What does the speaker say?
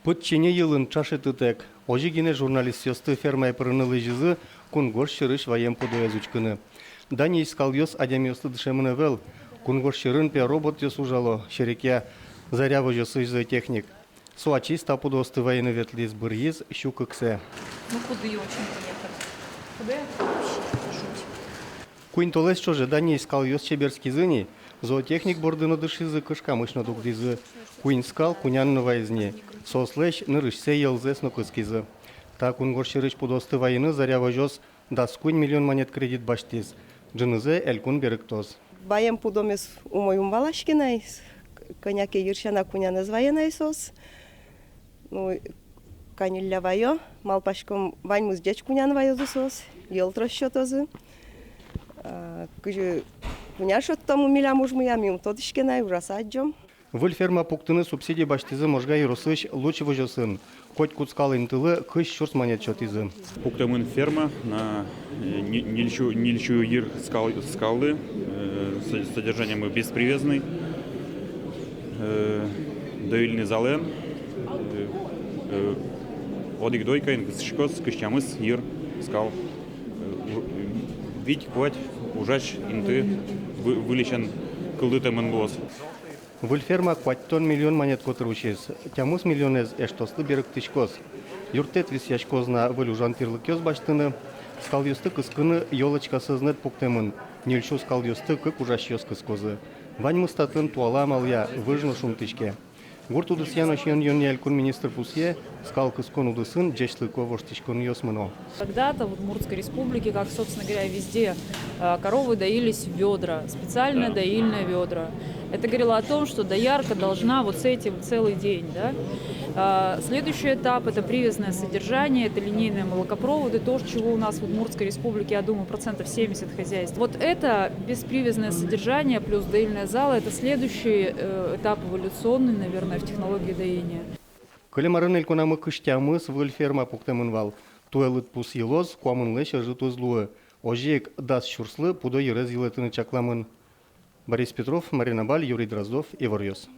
Пытчене йылын чашы тытек. Ожигине журналист ёсты фермай пырынылы жызы кунгош шырыш ваем подоязучкыны. Дани искал ёс адямёсты дышемыны вел. Кунгош шырын пе робот ёс ужало. Шереке заряво ёсы жзы техник. Суачи стапудосты военный ветлиз бырьиз щук иксе. Ну худые очень приехали. Худые? Вообще жуть. Куин толес чоже Дани искал ёс чеберский зыни. Зоотехник бордыны дышизы кышка мышна дугдизы. Куин скал кунянны вайзни. Сослэш нырышсе елзес нукыскизы. Та кунгош шырыш пудосты вайны заряво жос даскуин миллион монет кредит баштиз. Джынызе элькун беректоз. Баем пудомес умой балашкиной, коняки ершана куняны зваенай сос. Ну, канилля вайо, малпашком ваймус деч кунян вайозу сос, елтро счетозы. Кыжы куня шот тому миля мужмуя мим тодышкинай ужасаджом. Выль ферма пуктыны субсидии баштизы можга иросыш лучше выжосын. Хоть куцкал интылы кыш шурс монет чотизы. Пуктамын ферма на нильчу ир скалы, содержанием беспривязный, доильный зален, одик дойкайн, шкос, кыштямыс, ир, скал. Вить, квать, ужач, инты, вылечен кылдытамын бос. Выль ферма кваттон миллион монет котручиз. Тямус миллионез эштослы берег тышкос. Юртет вис яшкозна выль ужан пирлык ёз баштыны. Скал ёсты кыскыны ёлочка сызнет пуктемын. Нильшу скал ёсты кык ужаш ёз кыскозы. Вань мыстатын туала маля выжны шум тышке. Гурт удысьян ошьон ён министр пусье, скал кыскон удысын джешлы ковош тышкон ёс мыно. Когда-то в Удмуртской республике, как, собственно говоря, везде, коровы доились в ведра, специальное доильное ведра. Это говорило о том, что доярка должна вот с этим целый день. Да? Следующий этап – это привязное содержание, это линейные молокопроводы, то, чего у нас в Удмуртской республике, я думаю, 70% хозяйств. Вот это беспривязное содержание плюс доильная зала – это следующий этап эволюционный, наверное, в технологии доения. Калемарын эльконамы кыштямыс выль ферма пуктемын вал. Туэлыт пус елоз, куамын лэш ажы тузлуы. Ожек дас шурслы пудо ерез елетыны чакламын. Борис Петров, Марина Баль, Юрий Дроздов, Ивар Ёс.